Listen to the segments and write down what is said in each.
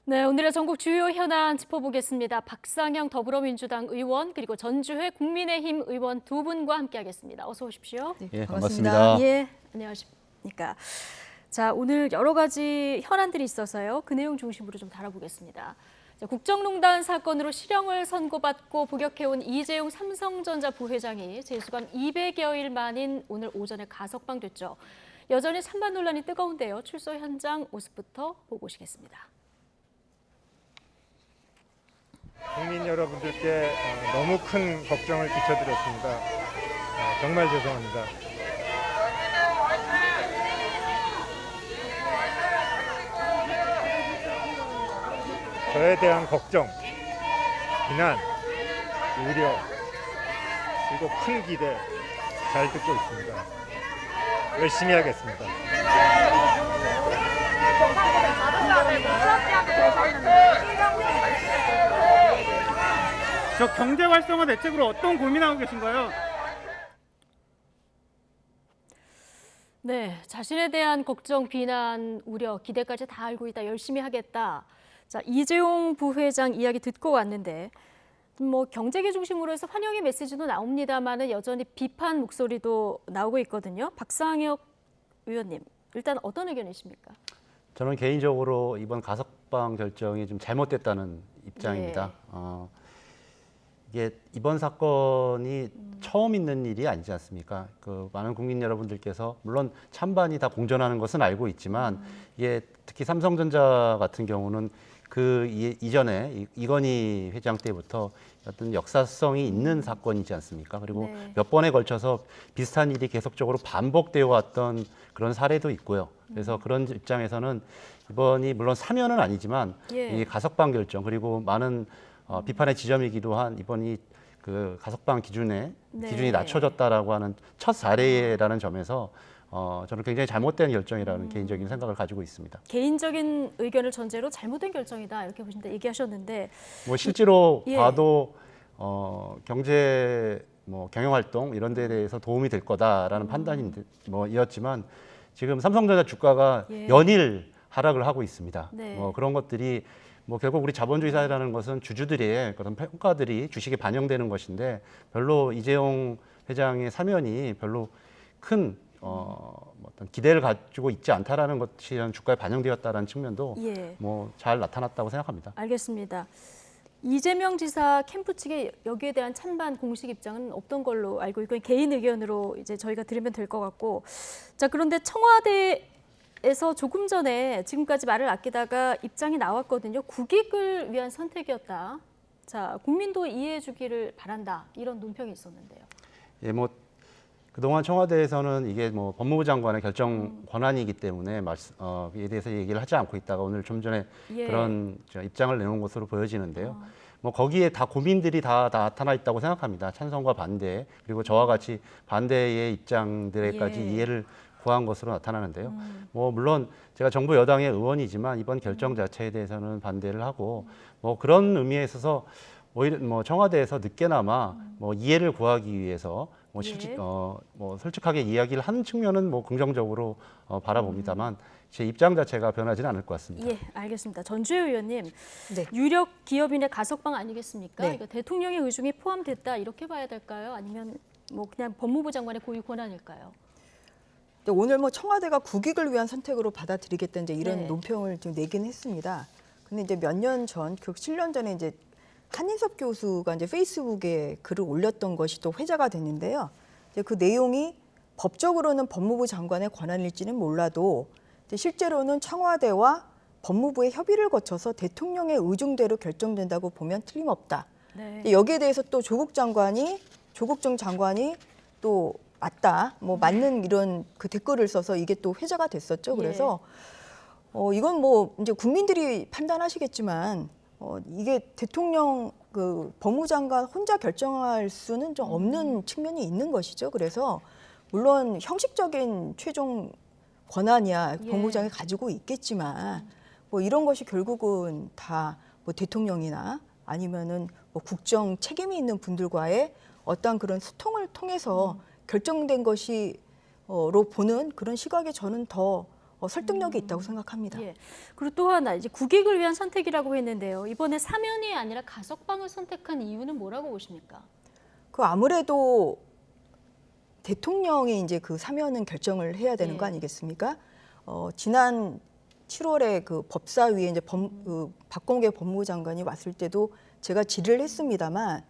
네, 오늘의 전국 주요 현안 짚어보겠습니다. 박상영 더불어민주당 의원 그리고 전주회 국민의힘 의원 두 분과 함께하겠습니다. 어서 오십시오. 네, 예, 반갑습니다. 반갑습니다. 예, 안녕하십니까. 자, 오늘 여러 가지 현안들이 있어서요. 그 내용 중심으로 좀 다뤄보겠습니다. 자, 국정농단 사건으로 실형을 선고받고 복역해온 이재용 삼성전자 부회장이 재수감 200여일 만인 오늘 오전에 가석방됐죠. 여전히 찬반 논란이 뜨거운데요. 출소 현장 모습부터 보고 오시겠습니다. 국민 여러분들께 너무 큰 걱정을 끼쳐드렸습니다. 정말 죄송합니다. 저에 대한 걱정, 비난, 우려, 그리고 큰 기대 잘 듣고 있습니다. 열심히 하겠습니다. 저 경제 활성화 대책으로 어떤 고민하고 계신가요? 네, 자신에 대한 걱정, 비난, 우려, 기대까지 다 알고 있다, 열심히 하겠다. 자, 이재용 부회장 이야기 듣고 왔는데 뭐 경제계 중심으로 해서 환영의 메시지도 나옵니다만은 여전히 비판 목소리도 나오고 있거든요. 박상혁 의원님, 일단 어떤 의견이십니까? 저는 개인적으로 이번 가석방 결정이 좀 잘못됐다는 입장입니다. 이게 이번 사건이 처음 있는 일이 아니지 않습니까? 그 많은 국민 여러분들께서 물론 찬반이 다 공존하는 것은 알고 있지만 이게 특히 삼성전자 같은 경우는 그 이전에 이건희 회장 때부터 어떤 역사성이 있는 사건이지 않습니까? 그리고 네. 몇 번에 걸쳐서 비슷한 일이 계속적으로 반복되어 왔던 그런 사례도 있고요. 그래서 그런 입장에서는 이번이 물론 사면은 아니지만 예. 이 가석방 결정 그리고 많은 비판의 지점이기도 한 이번이 그 가석방 네. 기준이 낮춰졌다라고 하는 첫 사례라는 점에서 저는 굉장히 잘못된 결정이라는 개인적인 생각을 가지고 있습니다. 개인적인 의견을 전제로 잘못된 결정이다 이렇게 보신다 얘기하셨는데 뭐 실제로 예. 봐도 경제 경영 활동 이런 데에 대해서 도움이 될 거다라는 판단이 이었지만 지금 삼성전자 주가가 예. 연일 하락을 하고 있습니다. 네. 그런 것들이 결국 우리 자본주의 사회라는 것은 주주들의 그런 평가들이 주식에 반영되는 것인데 별로 이재용 회장의 사면이 별로 큰 어떤 기대를 가지고 있지 않다라는 것이 주가에 반영되었다는 측면도 예. 잘 나타났다고 생각합니다. 알겠습니다. 이재명 지사 캠프 측에 여기에 대한 찬반 공식 입장은 없던 걸로 알고 있고 개인 의견으로 이제 저희가 들으면 될 것 같고 자 그런데 청와대에서 조금 전에 지금까지 말을 아끼다가 입장이 나왔거든요. 국익을 위한 선택이었다. 자 국민도 이해해 주기를 바란다 이런 논평이 있었는데요. 예, 그동안 청와대에서는 이게 법무부 장관의 결정 권한이기 때문에 이에 대해서 얘기를 하지 않고 있다가 오늘 좀 전에 예. 그런 입장을 내놓은 것으로 보여지는데요. 거기에 다 고민들이 다 나타나 있다고 생각합니다. 찬성과 반대 그리고 저와 같이 반대의 입장들에까지 예. 이해를 구한 것으로 나타나는데요. 물론 제가 정부 여당의 의원이지만 이번 결정 자체에 대해서는 반대를 하고 그런 의미에 있어서 오히려 청와대에서 늦게나마 이해를 구하기 위해서 예. 솔직하게 이야기를 하는 측면은 긍정적으로 바라봅니다만 제 입장 자체가 변하지는 않을 것 같습니다. 예, 알겠습니다. 전주혜 의원님, 네. 유력 기업인의 가석방 아니겠습니까? 네. 이거 대통령의 의중이 포함됐다 이렇게 봐야 될까요? 아니면 그냥 법무부 장관의 고유 권한일까요? 오늘 청와대가 국익을 위한 선택으로 받아들이겠다 이제 이런 네. 논평을 좀 내긴 했습니다. 근데 이제 몇 년 전, 그 7년 전에 이제 한인섭 교수가 이제 페이스북에 글을 올렸던 것이 또 회자가 됐는데요. 이제 그 내용이 법적으로는 법무부 장관의 권한일지는 몰라도 이제 실제로는 청와대와 법무부의 협의를 거쳐서 대통령의 의중대로 결정된다고 보면 틀림없다. 네. 여기에 대해서 또 조국 전 장관이 또 맞다, 맞는 이런 그 댓글을 써서 이게 또 회자가 됐었죠. 그래서 이건 이제 국민들이 판단하시겠지만 이게 대통령 그 법무장관 혼자 결정할 수는 좀 없는 측면이 있는 것이죠. 그래서 물론 형식적인 최종 권한이야 예. 법무장이 가지고 있겠지만 이런 것이 결국은 다 대통령이나 아니면은 국정 책임이 있는 분들과의 어떤 그런 소통을 통해서 결정된 것이로 보는 그런 시각에 저는 더 설득력이 있다고 생각합니다. 예. 그리고 또 하나 이제 국익을 위한 선택이라고 했는데요. 이번에 사면이 아니라 가석방을 선택한 이유는 뭐라고 보십니까? 그 아무래도 대통령이 이제 그 사면은 결정을 해야 되는 예. 거 아니겠습니까? 지난 7월에 그 법사위에 이제 박범계 법무부 장관이 왔을 때도 제가 질의를 했습니다만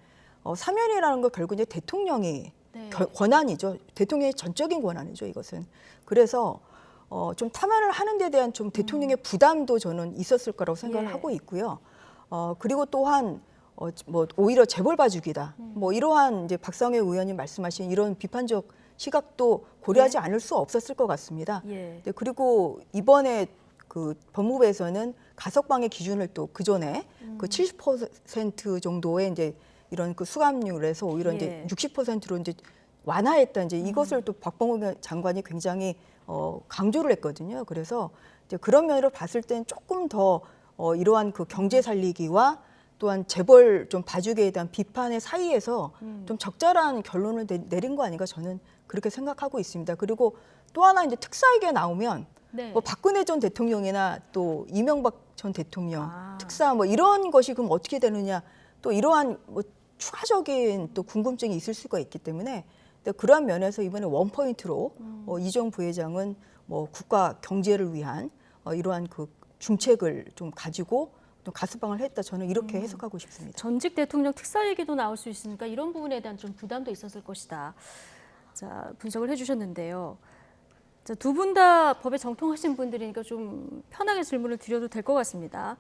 사면이라는 거 결국 이제 대통령이 네. 권한이죠. 대통령의 전적인 권한이죠. 이것은. 그래서 좀 타면을 하는 데 대한 좀 대통령의 부담도 저는 있었을 거라고 생각을 예. 하고 있고요. 그리고 또한 뭐 오히려 재벌 봐주기다. 뭐 이러한 이제 박상회 의원님 말씀하신 이런 비판적 시각도 고려하지 않을 수 없었을 것 같습니다. 예. 네, 그리고 이번에 그 법무부에서는 가석방의 기준을 또 그 전에 그 70% 정도의 이제 이런 그 수감률에서 오히려 예. 이제 60%로 이제 완화했다. 이제 이것을 또 박범계 장관이 굉장히 강조를 했거든요. 그래서 이제 그런 면으로 봤을 때는 조금 더 이러한 그 경제 살리기와 또한 재벌 좀 봐주기에 대한 비판의 사이에서 좀 적절한 결론을 내린 거 아닌가 저는 그렇게 생각하고 있습니다. 그리고 또 하나 이제 특사에게 나오면 네. 뭐 박근혜 전 대통령이나 또 이명박 전 대통령 아. 특사 뭐 이런 것이 그럼 어떻게 되느냐 또 이러한 뭐 추가적인 또 궁금증이 있을 수가 있기 때문에 그러한 면에서 이번에 원포인트로 이정 부회장은 뭐 국가 경제를 위한 이러한 그 중책을 좀 가지고 좀 가석방을 했다. 저는 이렇게 해석하고 싶습니다. 전직 대통령 특사 얘기도 나올 수 있으니까 이런 부분에 대한 좀 부담도 있었을 것이다. 자, 분석을 해주셨는데요. 두 분 다 법에 정통하신 분들이니까 좀 편하게 질문을 드려도 될 것 같습니다.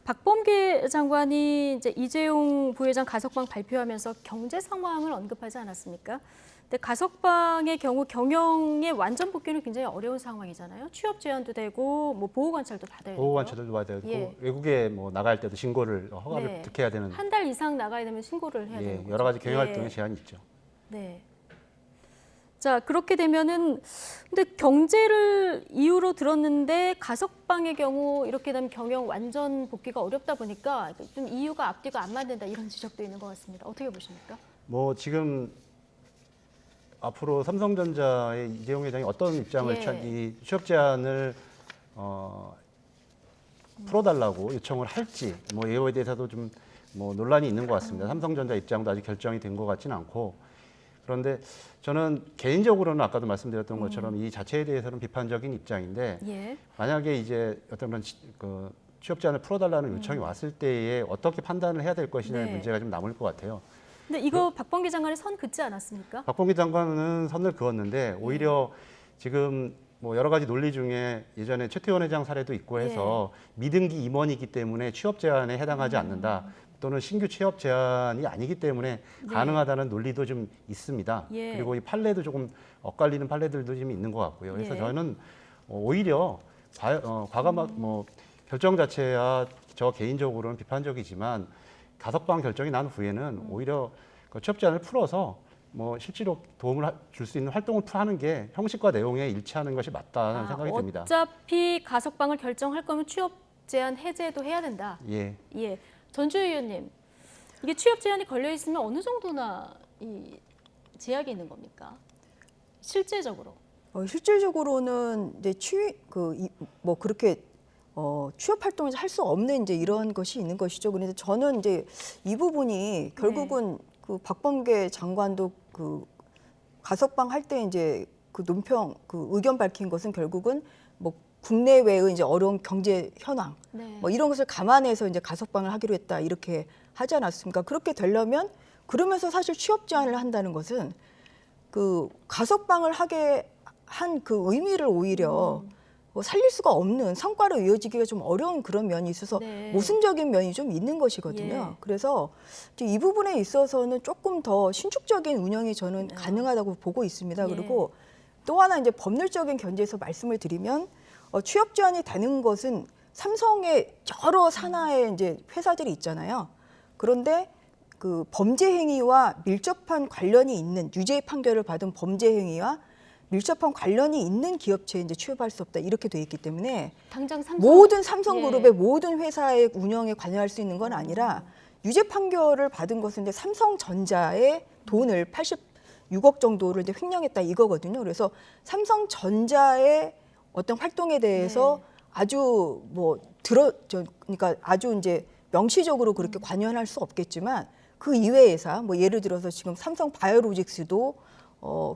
박범계 장관이 이제 이재용 부회장 가석방 발표하면서 경제 상황을 언급하지 않았습니까? 근데 가석방의 경우 경영의 완전 복귀는 굉장히 어려운 상황이잖아요. 취업 제한도 되고 뭐 보호 관찰도 받아야 되고. 보호 관찰도 받아야 되고 예. 외국에 뭐 나갈 때도 신고를 허가를 네. 득해야 되는 한 달 이상 나가야 되면 신고를 해야 되는 거죠. 여러 가지 경영 활동에 예. 제한이 있죠. 네. 자, 그렇게 되면은 근데 경제를 이유로 들었는데 가석방의 경우 이렇게 되면 경영 완전 복귀가 어렵다 보니까 좀 이유가 앞뒤가 안 맞는다 이런 지적도 있는 것 같습니다. 어떻게 보십니까? 뭐 지금 앞으로 삼성전자의 이재용 회장이 어떤 입장을 예. 이 취업 제한을 풀어달라고 요청을 할지 뭐 이거에 대해서도 좀 뭐 논란이 있는 것 같습니다. 삼성전자 입장도 아직 결정이 된 것 같지는 않고 그런데 저는 개인적으로는 아까도 말씀드렸던 것처럼 이 자체에 대해서는 비판적인 입장인데 예. 만약에 이제 어떤 그런 그 취업 제한을 풀어달라는 요청이 왔을 때에 어떻게 판단을 해야 될 것이냐의 네. 문제가 좀 남을 것 같아요. 근데 이거 박범계 장관이 선 긋지 않았습니까? 박범계 장관은 선을 그었는데 오히려 지금 뭐 여러 가지 논리 중에 예전에 최태원 회장 사례도 있고 해서 미등기 임원이기 때문에 취업 제한에 해당하지 않는다. 또는 신규 취업 제한이 아니기 때문에 가능하다는 논리도 좀 있습니다. 예. 그리고 이 판례도 조금 엇갈리는 판례들도 좀 있는 것 같고요. 그래서 예. 저는 오히려 과감한 뭐 결정 자체야 저 개인적으로는 비판적이지만 가석방 결정이 난 후에는 오히려 그 취업 제한을 풀어서 뭐 실제로 도움을 줄 수 있는 활동을 하는 게 형식과 내용에 일치하는 것이 맞다는 생각이 듭니다. 어차피 가석방을 결정할 거면 취업 제한 해제도 해야 된다. 예. 예. 전주혜 의원님, 이게 취업 제한이 걸려 있으면 어느 정도나 이 제약이 있는 겁니까? 실제적으로. 실질적으로는 이제 뭐 그렇게 취업 활동을 할 수 없는 이제 이런 것이 있는 것이죠. 그런데 저는 이제 이 부분이 결국은 그 박범계 장관도 그 가석방 할 때 이제 그 논평 그 의견 밝힌 것은 결국은 뭐 국내외의 이제 어려운 경제 현황 네. 뭐 이런 것을 감안해서 이제 가석방을 하기로 했다 이렇게 하지 않았습니까? 그렇게 되려면 그러면서 사실 취업 제한을 한다는 것은 그 가석방을 하게 한 그 의미를 오히려 뭐 살릴 수가 없는 성과로 이어지기가 좀 어려운 그런 면이 있어서 네. 모순적인 면이 좀 있는 것이거든요. 예. 그래서 이제 이 부분에 있어서는 조금 더 신축적인 운영이 저는 가능하다고 보고 있습니다. 예. 그리고 또 하나 이제 법률적인 견지에서 말씀을 드리면 취업 제한이 되는 것은 삼성의 여러 산하의 이제 회사들이 있잖아요. 그런데 그 범죄 행위와 밀접한 관련이 있는 유죄 판결을 받은 범죄 행위와 밀접한 관련이 있는 기업체에 이제 취업할 수 없다 이렇게 돼 있기 때문에 당장 삼성 모든 삼성그룹의 예. 모든 회사의 운영에 관여할 수 있는 건 아니라 유죄 판결을 받은 것은 이제 삼성전자의 돈을 86억 정도를 이제 횡령했다 이거거든요. 그래서 삼성전자의 어떤 활동에 대해서 아주 그러니까 아주 이제 명시적으로 그렇게 관여할 수 없겠지만 그 이외의 회사, 뭐 예를 들어서 지금 삼성 바이오로직스도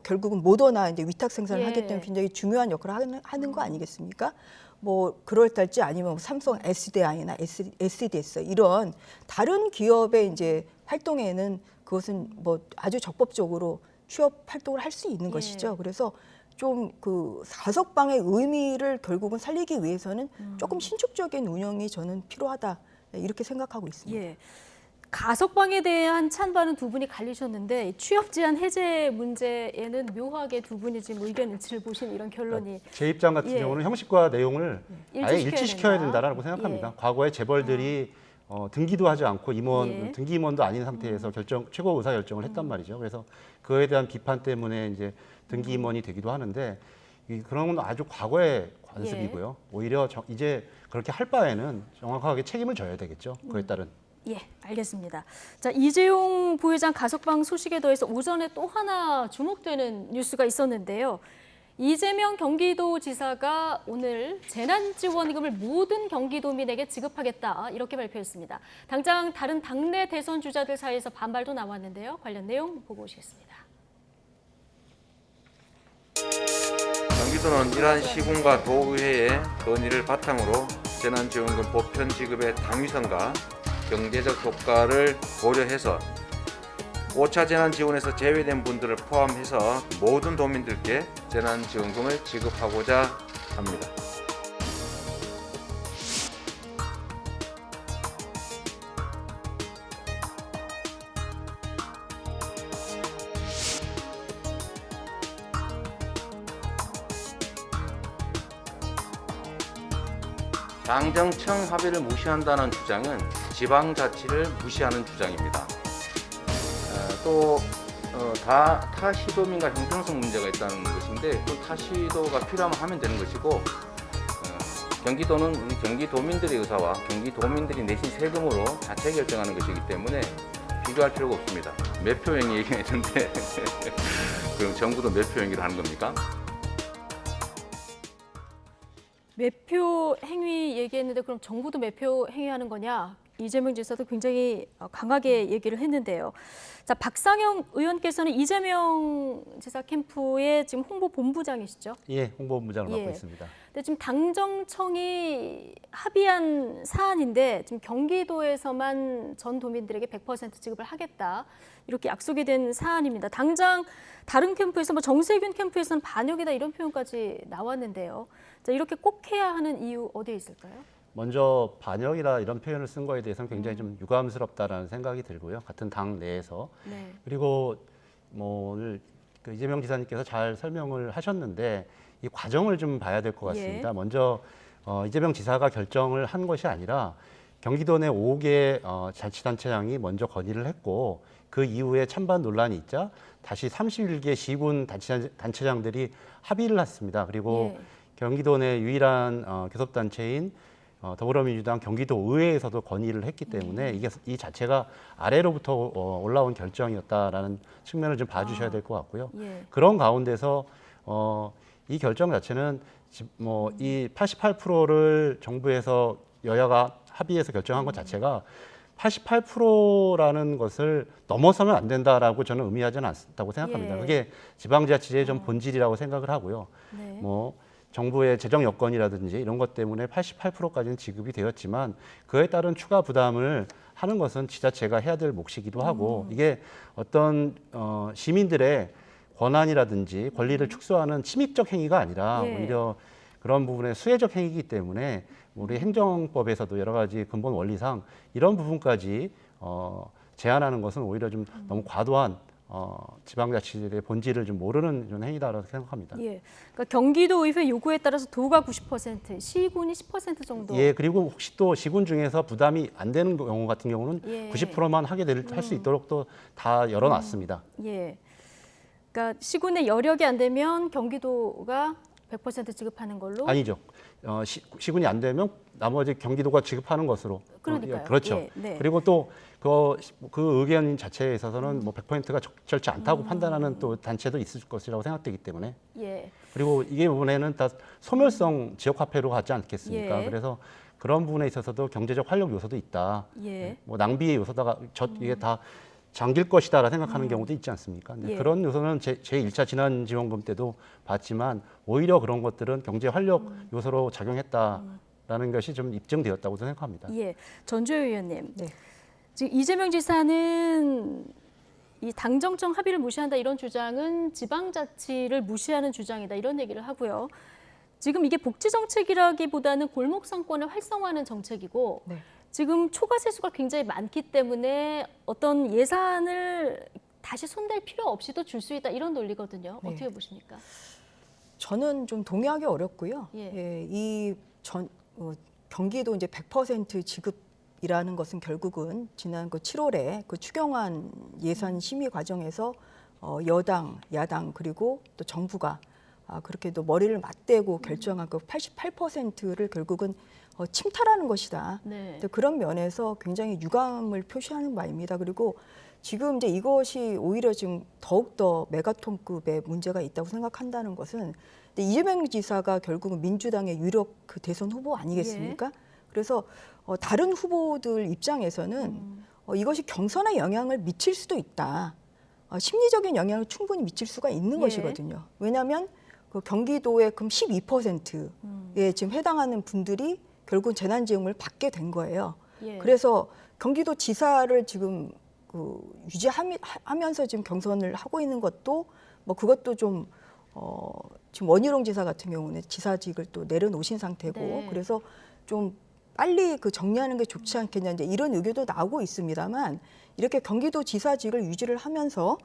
결국은 모더나 이제 위탁 생산을 하기 때문에 굉장히 중요한 역할을 하는 거 아니겠습니까? 뭐 그럴떨지 아니면 삼성 SDI나 SDS 이런 다른 기업의 이제 활동에는 그것은 뭐 아주 적법적으로 취업 활동을 할 수 있는 것이죠. 그래서 좀 그 가석방의 의미를 결국은 살리기 위해서는 조금 신축적인 운영이 저는 필요하다 이렇게 생각하고 있습니다. 예. 가석방에 대한 찬반은 두 분이 갈리셨는데 취업 제한 해제 문제에는 묘하게 두 분이 지금 의견 일치를 보신 이런 결론이 제 입장 같은 예. 경우는 형식과 내용을 아예 일치시켜야 된다. 된다라고 생각합니다. 과거에 재벌들이 등기도 하지 않고 등기 임원도 아닌 상태에서 최고 의사 결정을 했단 말이죠. 그래서 그에 대한 비판 때문에 이제 등기 임원이 되기도 하는데 그런 건 아주 과거의 관습이고요. 오히려 이제 그렇게 할 바에는 정확하게 책임을 져야 되겠죠. 그에 따른. 예, 알겠습니다. 자, 이재용 부회장 가석방 소식에 더해서 오전에 또 하나 주목되는 뉴스가 있었는데요. 이재명 경기도지사가 오늘 재난지원금을 모든 경기도민에게 지급하겠다 이렇게 발표했습니다. 당장 다른 당내 대선 주자들 사이에서 반발도 나왔는데요. 관련 내용 보고 오시겠습니다. 경기도는 이러한 시군과 도의회의 건의를 바탕으로 재난지원금 보편 지급의 당위성과 경제적 효과를 고려해서 5차 재난지원에서 제외된 분들을 포함해서 모든 도민들께 재난지원금을 지급하고자 합니다. 당정청 합의를 무시한다는 주장은 지방자치를 무시하는 주장입니다. 타 시도민과 형평성 문제가 있다는 것인데 그 타 시도가 필요하면 하면 되는 것이고 경기도는 우리 경기도민들의 의사와 경기도민들이 내신 세금으로 자체 결정하는 것이기 때문에 비교할 필요가 없습니다. 매표 행위 얘기했는데 그럼 정부도 매표 행위를 하는 겁니까? 매표 행위 얘기했는데 그럼 정부도 매표 행위하는 거냐? 이재명 지사도 굉장히 강하게 얘기를 했는데요. 자, 박상영 의원께서는 이재명 지사 캠프의 지금 홍보본부장이시죠? 예, 홍보본부장을 예. 맡고 있습니다. 근데 지금 당정청이 합의한 사안인데 지금 경기도에서만 전 도민들에게 100% 지급을 하겠다 이렇게 약속이 된 사안입니다. 당장 다른 캠프에서 뭐 정세균 캠프에서는 반역이다 이런 표현까지 나왔는데요. 자, 이렇게 꼭 해야 하는 이유 어디에 있을까요? 먼저 반역이라 이런 표현을 쓴 거에 대해서는 굉장히 좀 유감스럽다라는 생각이 들고요. 같은 당 내에서. 네. 그리고 뭐 오늘 그 이재명 지사님께서 잘 설명을 하셨는데 이 과정을 좀 봐야 될 것 같습니다. 예. 먼저 이재명 지사가 결정을 한 것이 아니라 경기도 내 5개 자치단체장이 먼저 건의를 했고 그 이후에 찬반 논란이 있자 다시 31개 시군 단체장들이 합의를 했습니다. 그리고 예. 경기도 내 유일한 교섭단체인 더불어민주당 경기도 의회에서도 건의를 했기 때문에 이 자체가 아래로부터 올라온 결정이었다라는 측면을 좀 봐주셔야 될 것 같고요. 예. 그런 가운데서 이 결정 자체는 이 88%를 정부에서 여야가 합의해서 결정한 것 자체가 88%라는 것을 넘어서면 안 된다라고 저는 의미하지는 않다고 생각합니다. 예. 그게 지방자치제의 좀 본질이라고 생각을 하고요. 네. 정부의 재정 여건이라든지 이런 것 때문에 88%까지는 지급이 되었지만 그에 따른 추가 부담을 하는 것은 지자체가 해야 될 몫이기도 하고 이게 어떤 시민들의 권한이라든지 권리를 축소하는 침입적 행위가 아니라 예. 오히려 그런 부분의 수혜적 행위이기 때문에 우리 행정법에서도 여러 가지 근본 원리상 이런 부분까지 제한하는 것은 오히려 좀 너무 과도한 지방자치의 본질을 좀 모르는 이런 행위다라고 생각합니다. 예. 그러니까 경기도의회 요구에 따라서 도가 90%, 시군이 10% 정도. 예, 그리고 혹시 또 시군 중에서 부담이 안 되는 경우 같은 경우는 예. 90%만 하게 할 수 있도록 또 다 열어놨습니다. 예. 그러니까 시군의 여력이 안 되면 경기도가 100% 지급하는 걸로. 아니죠. 시군이 안 되면 나머지 경기도가 지급하는 것으로. 그러니까요. 그렇죠. 예, 네. 그리고 또 그 의견 자체에 있어서는 뭐 100%가 적절치 않다고 판단하는 또 단체도 있을 것이라고 생각되기 때문에. 예. 그리고 이게 이번에는 다 소멸성 지역 화폐로 가지 않겠습니까? 예. 그래서 그런 부분에 있어서도 경제적 활력 요소도 있다. 예. 뭐 낭비의 요소다가 이게 다 잠길 것이다라 생각하는 경우도 있지 않습니까? 근데 예. 그런 요소는 제 1차 지난 지원금 때도 봤지만 오히려 그런 것들은 경제 활력 요소로 작용했다라는 것이 좀 입증되었다고 생각합니다. 예. 전주혜 의원님. 네. 지금 이재명 지사는 이 당정청 합의를 무시한다 이런 주장은 지방자치를 무시하는 주장이다 이런 얘기를 하고요. 지금 이게 복지 정책이라기보다는 골목 상권을 활성화하는 정책이고 네. 지금 초과 세수가 굉장히 많기 때문에 어떤 예산을 다시 손댈 필요 없이도 줄 수 있다 이런 논리거든요. 네. 어떻게 보십니까? 저는 좀 동의하기 어렵고요. 예. 경기도 이제 100% 지급이라는 것은 결국은 지난 그 7월에 그 추경안 예산 심의 과정에서 여당, 야당 그리고 또 정부가 그렇게 또 머리를 맞대고 결정한 그 88%를 결국은 침탈하는 것이다. 네. 근데 그런 면에서 굉장히 유감을 표시하는 바입니다. 그리고 지금 이제 이것이 오히려 지금 더욱더 메가톤급의 문제가 있다고 생각한다는 것은 근데 이재명 지사가 결국은 민주당의 유력 그 대선 후보 아니겠습니까? 그래서 다른 후보들 입장에서는 이것이 경선에 영향을 미칠 수도 있다. 심리적인 영향을 충분히 미칠 수가 있는 예. 것이거든요. 왜냐하면 그 경기도의 그럼 12%에 지금 해당하는 분들이 결국은 재난지원금을 받게 된 거예요. 예. 그래서 경기도 지사를 지금 그 유지하면서 지금 경선을 하고 있는 것도 뭐 그것도 좀 지금 원희룡 지사 같은 경우는 지사직을 또 내려놓으신 상태고 네. 그래서 좀 빨리 그 정리하는 게 좋지 않겠냐 이제 이런 의견도 나오고 있습니다만 이렇게 경기도 지사직을 유지를 하면서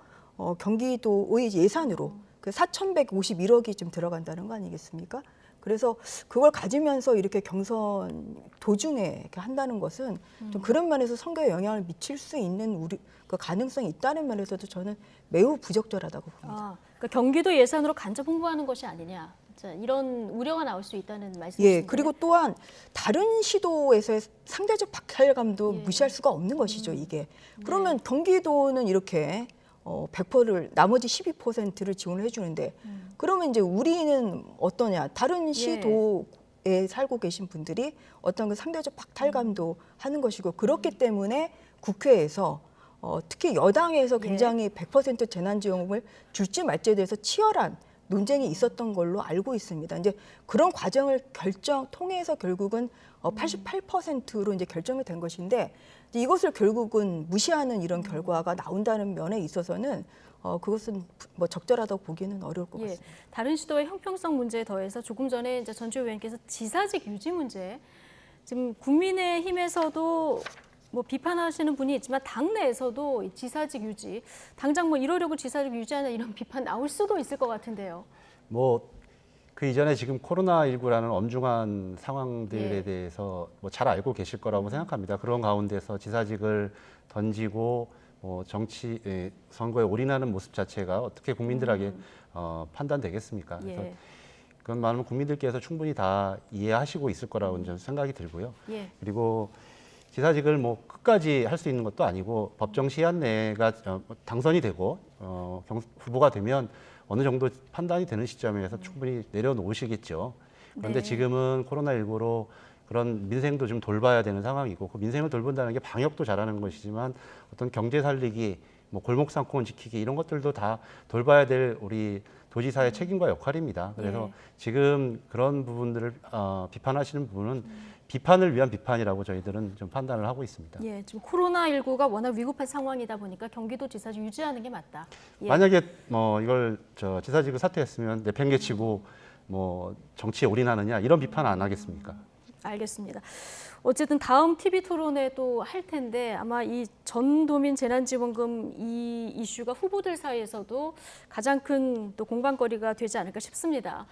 경기도의 예산으로 그 4,151억이 좀 들어간다는 거 아니겠습니까? 그래서 그걸 가지면서 이렇게 경선 도중에 이렇게 한다는 것은 좀 그런 면에서 선거에 영향을 미칠 수 있는 그 가능성이 있다는 면에서도 저는 매우 부적절하다고 봅니다. 그러니까 경기도 예산으로 간접 홍보하는 것이 아니냐. 자, 이런 우려가 나올 수 있다는 말씀이신가요? 예, 그리고 또한 다른 시도에서의 상대적 박탈감도 예. 무시할 수가 없는 것이죠, 이게. 그러면 경기도는 이렇게 100%를 나머지 12%를 지원을 해주는데 그러면 이제 우리는 어떠냐? 다른 시도에 살고 계신 분들이 어떤 그 상대적 박탈감도 하는 것이고 그렇기 때문에 국회에서 특히 여당에서 굉장히 100% 재난지원금을 줄지 말지에 대해서 치열한 논쟁이 있었던 걸로 알고 있습니다. 이제 그런 과정을 통해서 결국은 88%로 이제 결정이 된 것인데 이것을 결국은 무시하는 이런 결과가 나온다는 면에 있어서는 그것은 뭐 적절하다고 보기는 어려울 것 같습니다. 다른 시도의 형평성 문제에 더해서 조금 전에 이제 전주 의원께서 지사직 유지 문제 지금 국민의힘에서도 뭐 비판하시는 분이 있지만 당내에서도 이 지사직 유지 당장 뭐 이러려고 지사직 유지하는 이런 비판 나올 수도 있을 것 같은데요. 뭐 그 이전에 지금 코로나19라는 엄중한 상황들에 예. 대해서 뭐 잘 알고 계실 거라고 생각합니다. 그런 가운데서 지사직을 던지고 정치 선거에 올인하는 모습 자체가 어떻게 국민들에게 판단되겠습니까? 그래서 예. 그건 많은 국민들께서 충분히 다 이해하시고 있을 거라고 저는 생각이 들고요. 예. 그리고 지사직을 뭐 끝까지 할 수 있는 것도 아니고 법정 시한 내가 당선이 되고 후보가 되면 어느 정도 판단이 되는 시점에서 충분히 내려놓으시겠죠. 그런데 네. 지금은 코로나19로 그런 민생도 좀 돌봐야 되는 상황이고 그 민생을 돌본다는 게 방역도 잘하는 것이지만 어떤 경제 살리기, 뭐 골목 상권 지키기 이런 것들도 다 돌봐야 될 우리 도지사의 책임과 역할입니다. 그래서 예. 지금 그런 부분들을 비판하시는 부분은 비판을 위한 비판이라고 저희들은 좀 판단을 하고 있습니다. 예, 지금 코로나19가 워낙 위급한 상황이다 보니까 경기도지사직 유지하는 게 맞다. 예. 만약에 뭐 이걸 지사직을 사퇴했으면 내팽개치고 뭐 정치에 올인하느냐 이런 비판 안 하겠습니까? 알겠습니다. 어쨌든 다음 TV 토론회도 할 텐데 아마 이 전도민 재난지원금 이 이슈가 후보들 사이에서도 가장 큰 또 공방거리가 되지 않을까 싶습니다.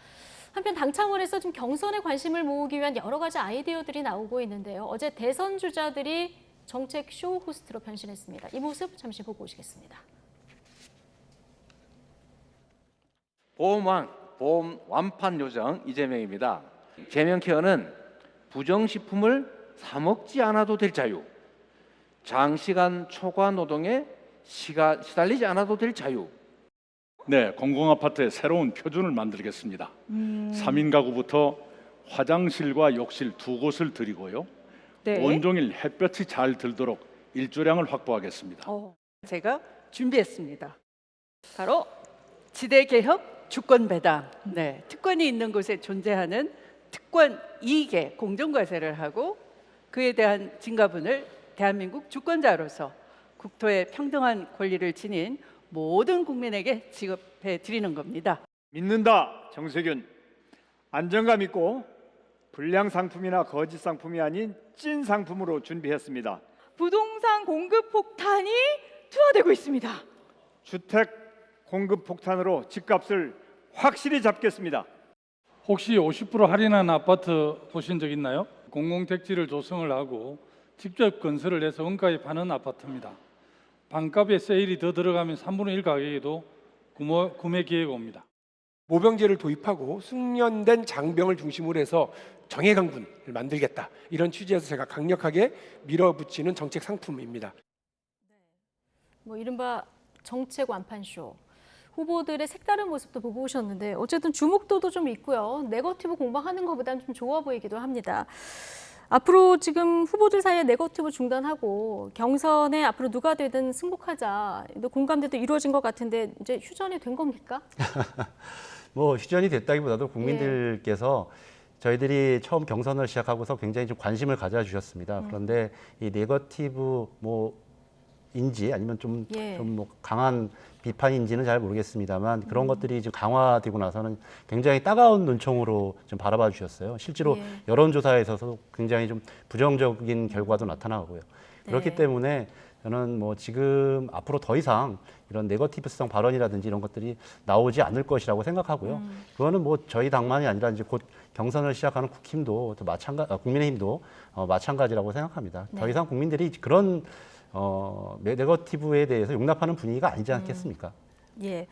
한편 당 차원에서 지금 경선에 관심을 모으기 위한 여러 가지 아이디어들이 나오고 있는데요. 어제 대선 주자들이 정책 쇼 호스트로 변신했습니다. 이 모습 잠시 보고 오시겠습니다. 보험 완판 요정 이재명입니다. 제명케어는 부정식품을 사 먹지 않아도 될 자유, 장시간 초과 노동에 시달리지 않아도 될 자유, 네, 공공아파트의 새로운 표준을 만들겠습니다. 3인 가구부터 화장실과 욕실 2곳을 드리고요. 네. 온종일 햇볕이 잘 들도록 일조량을 확보하겠습니다. 제가 준비했습니다. 바로 지대개혁 주권배당. 네, 특권이 있는 곳에 존재하는 특권 이익의 공정과세를 하고 그에 대한 증가분을 대한민국 주권자로서 국토의 평등한 권리를 지닌 모든 국민에게 지급해 드리는 겁니다. 믿는다, 정세균. 안정감 있고 불량 상품이나 거짓 상품이 아닌 찐 상품으로 준비했습니다. 부동산 공급 폭탄이 투하되고 있습니다. 주택 공급 폭탄으로 집값을 확실히 잡겠습니다. 혹시 50% 할인한 아파트 보신 적 있나요? 공공택지를 조성을 하고 직접 건설을 해서 원가에 파는 아파트입니다. 반값에 세일이 더 들어가면 3분의 1 가격에도 구매 기회가 옵니다. 모병제를 도입하고 숙련된 장병을 중심으로 해서 정예강군을 만들겠다. 이런 취지에서 제가 강력하게 밀어붙이는 정책 상품입니다. 뭐 이른바 정책 완판쇼. 후보들의 색다른 모습도 보고 오셨는데 어쨌든 주목도도 좀 있고요. 네거티브 공방하는 것보다는 좀 좋아 보이기도 합니다. 앞으로 지금 후보들 사이에 네거티브 중단하고 경선에 앞으로 누가 되든 승복하자. 공감대도 이루어진 것 같은데 이제 휴전이 된 겁니까? 뭐 휴전이 됐다기보다도 국민들께서 저희들이 처음 경선을 시작하고서 굉장히 좀 관심을 가져주셨습니다. 그런데 이 네거티브 인지 아니면 좀 뭐 강한 비판인지는 잘 모르겠습니다만 그런 것들이 지금 강화되고 나서는 굉장히 따가운 눈총으로 좀 바라봐 주셨어요. 실제로 여론조사에서도 굉장히 좀 부정적인 결과도 나타나고요. 그렇기 때문에 저는 뭐 지금 앞으로 더 이상 이런 네거티브성 발언이라든지 이런 것들이 나오지 않을 것이라고 생각하고요. 그거는 뭐 저희 당만이 아니라 이제 곧 경선을 시작하는 국민의힘도 마찬가지라고 생각합니다. 더 이상 국민들이 그런 네거티브에 대해서 용납하는 분위기가 아니지 않겠습니까? 예.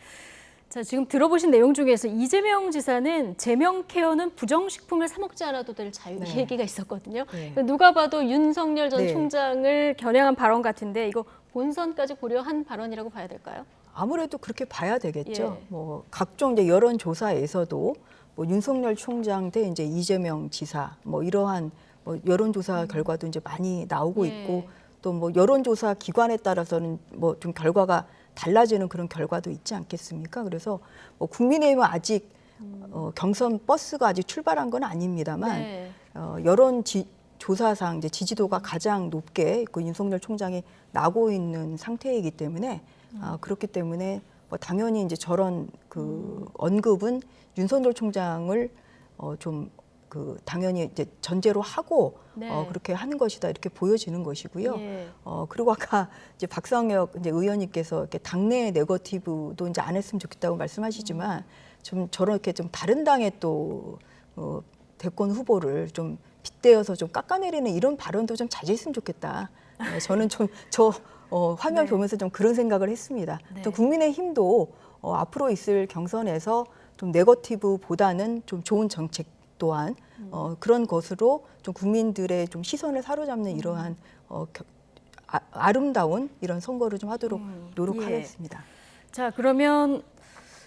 자, 지금 들어보신 내용 중에서 이재명 지사는 제명 케어는 부정식품을 사 먹지 않아도 될 자유 이 얘기가 있었거든요. 누가 봐도 윤석열 전 총장을 겨냥한 발언 같은데 이거 본선까지 고려한 발언이라고 봐야 될까요? 아무래도 그렇게 봐야 되겠죠. 뭐 각종 이제 여론 조사에서도 뭐 윤석열 총장 대 이제 이재명 지사 뭐 이러한 뭐 여론조사 결과도 이제 많이 나오고 있고 또 뭐 여론조사 기관에 따라서는 뭐 좀 결과가 달라지는 그런 결과도 있지 않겠습니까? 그래서 뭐 국민의힘은 아직 경선 버스가 아직 출발한 건 아닙니다만 여론 조사상 이제 지지도가 가장 높게 그 윤석열 총장이 나고 있는 상태이기 때문에 그렇기 때문에 뭐 당연히 이제 저런 그 언급은 윤석열 총장을 좀 그 당연히 이제 전제로 하고 그렇게 하는 것이다 이렇게 보여지는 것이고요. 그리고 아까 이제 박상혁 이제 의원님께서 이렇게 당내 네거티브도 이제 안 했으면 좋겠다고 말씀하시지만 좀 저렇게 좀 다른 당의 또 대권 후보를 좀 빗대어서 좀 깎아내리는 이런 발언도 좀 자제했으면 좋겠다. 저는 좀 화면 보면서 좀 그런 생각을 했습니다. 또 국민의힘도 앞으로 있을 경선에서 좀 네거티브보다는 좀 좋은 정책 또한 그런 것으로 좀 국민들의 좀 시선을 사로잡는 이러한 아름다운 이런 선거를 좀 하도록 노력하겠습니다. 자, 그러면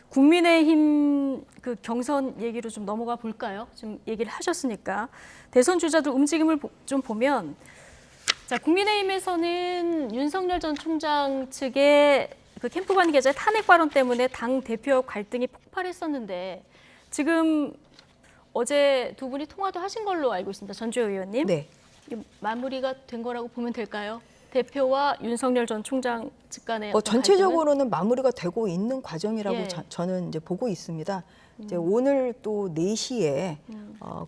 국민의힘 그 경선 얘기로 좀 넘어가 볼까요? 좀 얘기를 하셨으니까 대선 주자들 움직임을 좀 보면 자, 국민의힘에서는 윤석열 전 총장 측의 그 캠프관 계좌 탄핵 발언 때문에 당 대표 갈등이 폭발했었는데 지금 어제 두 분이 통화도 하신 걸로 알고 있습니다. 전주혜 의원님. 네. 마무리가 된 거라고 보면 될까요? 대표와 윤석열 전 총장 측 간의 전체적으로는 마무리가 되고 있는 과정이라고 저는 이제 보고 있습니다. 이제 오늘 또 4시에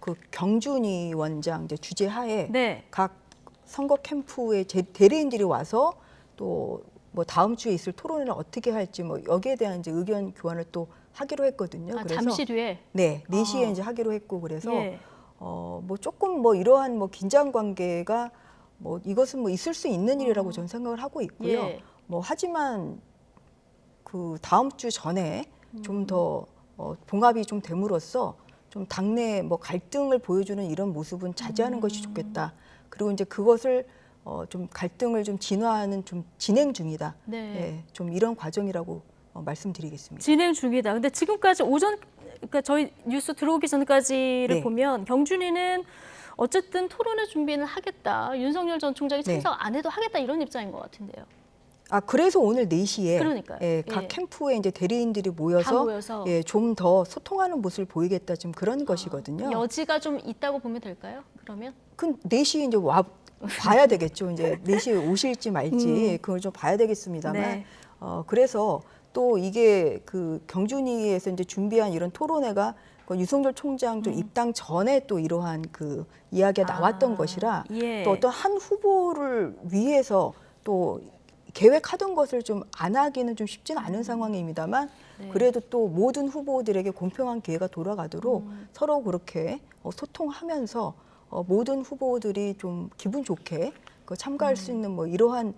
그 경준희 원장 이제 주재하에 각 선거 캠프의 대리인들이 와서 또 뭐 다음 주에 있을 토론회를 어떻게 할지 뭐 여기에 대한 이제 의견 교환을 또 하기로 했거든요. 그래서 잠시 뒤에 4시에 이제 하기로 했고 그래서 뭐 조금 뭐 이러한 뭐 긴장 관계가 뭐 이것은 뭐 있을 수 있는 일이라고 저는 생각을 하고 있고요. 뭐 하지만 그 다음 주 전에 좀 더 봉합이 좀 됨으로써 좀 당내 뭐 갈등을 보여주는 이런 모습은 자제하는 것이 좋겠다. 그리고 이제 그것을 좀 갈등을 좀 진화하는 좀 진행 중이다. 좀 이런 과정이라고 말씀드리겠습니다. 진행 중이다. 근데 지금까지 그러니까 저희 뉴스 들어오기 전까지를 네. 보면 경준이는 어쨌든 토론회 준비는 하겠다. 윤석열 전 총장이 네. 참석 안 해도 하겠다 이런 입장인 것 같은데요. 그래서 오늘 4시에 그러니까요. 각 예. 캠프에 이제 대리인들이 다 모여서 모여서 좀 더 소통하는 모습을 보이겠다 지금 그런 것이거든요. 여지가 좀 있다고 보면 될까요? 그러면? 그 4시에 이제 봐야 되겠죠. 이제 4시에 오실지 말지 그걸 좀 봐야 되겠습니다만. 네. 그래서 또 이게 그 경준이에서 이제 준비한 이런 토론회가 그 유석열 총장 좀 입당 전에 또 이러한 그 이야기가 나왔던 것이라 예. 또 어떤 한 후보를 위해서 또 계획하던 것을 좀 안 하기는 좀 쉽지는 않은 상황입니다만 네. 그래도 또 모든 후보들에게 공평한 기회가 돌아가도록 서로 그렇게 소통하면서 모든 후보들이 좀 기분 좋게 참가할 수 있는 뭐 이러한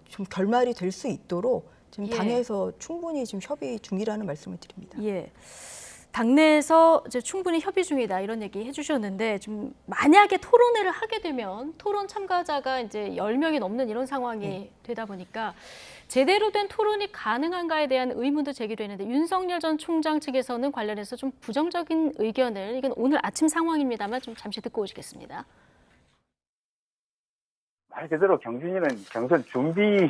좀 결말이 될 수 있도록 지금 예. 당에서 충분히 지금 협의 중이라는 말씀을 드립니다. 예. 당내에서 이제 충분히 협의 중이다 이런 얘기 해주셨는데 좀 만약에 토론회를 하게 되면 토론 참가자가 이제 10명이 넘는 이런 상황이 되다 보니까 제대로 된 토론이 가능한가에 대한 의문도 제기되는데 윤석열 전 총장 측에서는 관련해서 좀 부정적인 의견을 이건 오늘 아침 상황입니다만 좀 잠시 듣고 오시겠습니다. 말 그대로 경준이는 경선 준비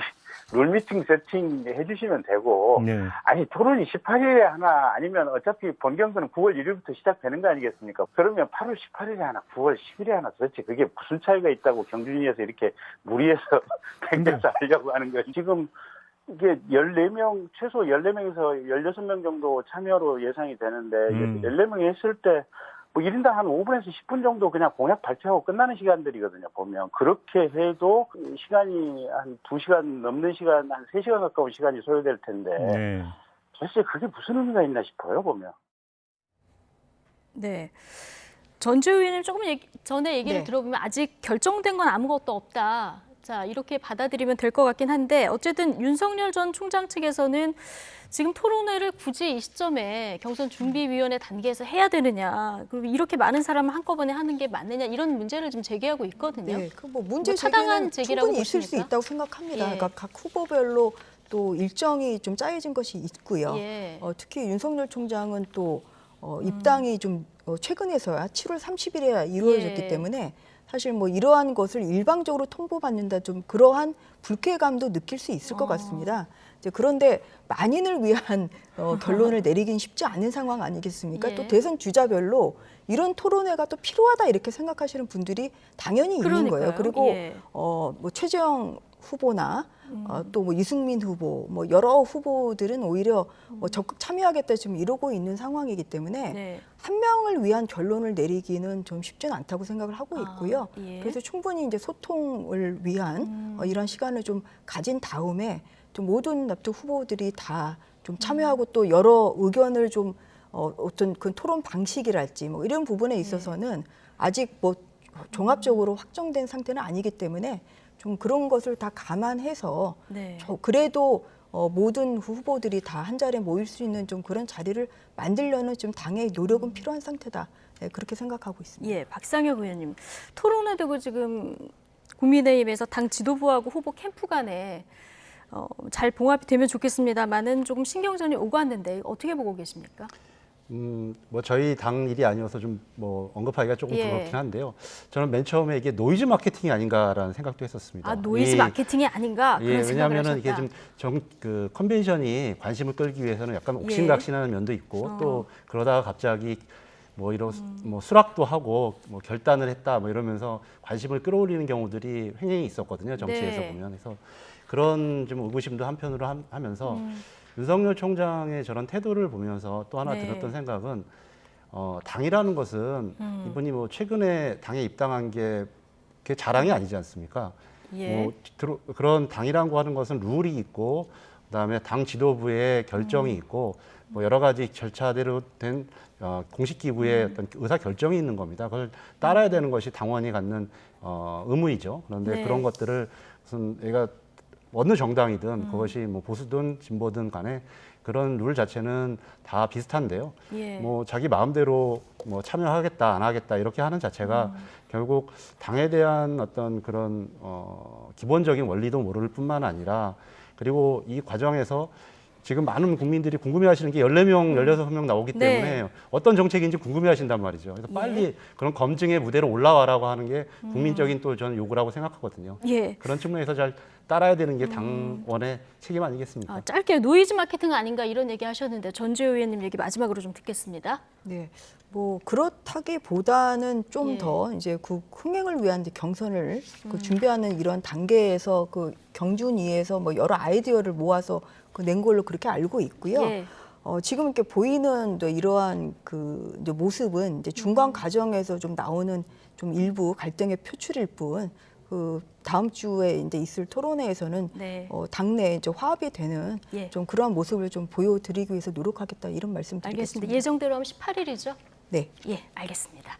룰미팅 세팅 해주시면 되고 아니 토론이 18일에 하나 아니면 어차피 본경선은 9월 1일부터 시작되는 거 아니겠습니까? 그러면 8월 18일에 하나 9월 10일에 하나 도대체 그게 무슨 차이가 있다고 경준이에서 이렇게 무리해서 팽개서 하려고 하는 거지. 지금 이게 14명 최소 14명에서 16명 정도 참여로 예상이 되는데 14명이 했을 때 뭐 1인당 한 5분에서 10분 정도 그냥 공약 발표하고 끝나는 시간들이거든요, 보면. 그렇게 해도 시간이 한 2시간 넘는 시간, 한 3시간 가까운 시간이 소요될 텐데. 도대체 그게 무슨 의미가 있나 싶어요, 보면. 네. 전주 의원님 조금 전에 얘기를 네. 들어보면 아직 결정된 건 아무것도 없다. 자, 이렇게 받아들이면 될 것 같긴 한데 어쨌든 윤석열 전 총장 측에서는 지금 토론회를 굳이 이 시점에 경선 준비위원회 단계에서 해야 되느냐, 그리고 이렇게 많은 사람을 한꺼번에 하는 게 맞느냐 이런 문제를 좀 제기하고 있거든요. 네, 그 문제 타당한 제기는 제기라고 충분히 있을 수 보십니까? 있다고 생각합니다. 예. 그러니까 각 후보별로 또 일정이 좀 짜여진 것이 있고요. 예. 특히 윤석열 총장은 또 입당이 좀 최근에서야 7월 30일에 이루어졌기 예. 때문에 사실 뭐 이러한 것을 일방적으로 통보받는다 좀 그러한 불쾌감도 느낄 수 있을 것 같습니다. 이제 그런데 만인을 위한 결론을 내리긴 쉽지 않은 상황 아니겠습니까? 예. 또 대선 주자별로 이런 토론회가 또 필요하다 이렇게 생각하시는 분들이 당연히 있는 그러니까요. 거예요. 그리고 예. 뭐 최재형 후보나 또 뭐 이승민 후보, 뭐 여러 후보들은 오히려 뭐 적극 참여하겠다 지금 이러고 있는 상황이기 때문에 네. 한 명을 위한 결론을 내리기는 좀 쉽지는 않다고 생각을 하고 있고요. 예. 그래서 충분히 이제 소통을 위한 이런 시간을 좀 가진 다음에 좀 모든 납득 후보들이 다 좀 참여하고 또 여러 의견을 좀 어떤 그 토론 방식이랄지 뭐 이런 부분에 있어서는 아직 뭐 종합적으로 확정된 상태는 아니기 때문에 좀 그런 것을 다 감안해서 네. 그래도 모든 후보들이 다 한 자리에 모일 수 있는 좀 그런 자리를 만들려는 좀 당의 노력은 필요한 상태다. 네, 그렇게 생각하고 있습니다. 예, 박상혁 의원님. 토론회 되고 지금 국민의힘에서 당 지도부하고 후보 캠프 간에 잘 봉합이 되면 좋겠습니다만은 조금 신경전이 오고 왔는데 어떻게 보고 계십니까? 뭐 저희 당 일이 아니어서 좀 뭐 언급하기가 조금 예. 그렇긴 한데요. 저는 맨 처음에 이게 노이즈 마케팅이 아닌가라는 생각도 했었습니다. 아, 노이즈 마케팅이 아닌가? 그런 예, 생각을 왜냐하면은 이게 하셨다. 좀 그 컨벤션이 관심을 끌기 위해서는 약간 옥신각신하는 면도 있고 또 그러다가 갑자기 뭐 이런 뭐 수락도 하고 뭐 결단을 했다 뭐 이러면서 관심을 끌어올리는 경우들이 굉장히 있었거든요. 정치에서 네. 보면. 그래서 그런 좀 의구심도 한편으로 하면서 윤석열 총장의 저런 태도를 보면서 또 하나 네. 들었던 생각은 당이라는 것은 이분이 뭐 최근에 당에 입당한 게 그게 자랑이 아니지 않습니까? 예. 뭐 그런 당이라고 하는 것은 룰이 있고 그다음에 당 지도부의 결정이 있고 뭐 여러 가지 절차대로 된 공식 기구의 어떤 의사 결정이 있는 겁니다. 그걸 따라야 되는 것이 당원이 갖는 의무이죠. 그런데 네. 그런 것들을 무슨 얘가 어느 정당이든 그것이 뭐 보수든 진보든 간에 그런 룰 자체는 다 비슷한데요. 예. 뭐 자기 마음대로 뭐 참여하겠다 안 하겠다 이렇게 하는 자체가 결국 당에 대한 어떤 그런 기본적인 원리도 모를 뿐만 아니라 그리고 이 과정에서 지금 많은 국민들이 궁금해하시는 게 14명, 16명 나오기 네. 때문에 어떤 정책인지 궁금해하신단 말이죠. 그래서 빨리 그런 검증의 무대로 올라와라고 하는 게 국민적인 또 저는 요구라고 생각하거든요. 예. 그런 측면에서 잘 따라야 되는 게 당원의 책임 아니겠습니까? 짧게 노이즈 마케팅 아닌가 이런 얘기 하셨는데 전주혜 의원님 얘기 마지막으로 좀 듣겠습니다. 네, 뭐 그렇다기보다는 좀 예. 더 이제 그 흥행을 위한 이제 경선을 그 준비하는 이런 단계에서 그 경준위에서 뭐 여러 아이디어를 모아서 그 낸 걸로 그렇게 알고 있고요. 예. 지금 이렇게 보이는 또 이러한 그 이제 모습은 이제 중간 과정에서 좀 나오는 좀 일부 갈등의 표출일 뿐. 그 다음 주에 이제 있을 토론회에서는 네. 당내 이제 화합이 되는 예. 좀 그러한 모습을 좀 보여드리기 위해서 노력하겠다 이런 말씀 알겠습니다. 드리겠습니다. 예정대로 하면 18일이죠? 네. 예, 알겠습니다.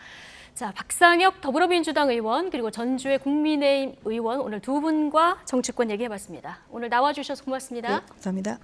자, 박상혁 더불어민주당 의원 그리고 전주의 국민의힘 의원 오늘 두 분과 정치권 얘기해봤습니다. 오늘 나와주셔서 고맙습니다. 네, 감사합니다.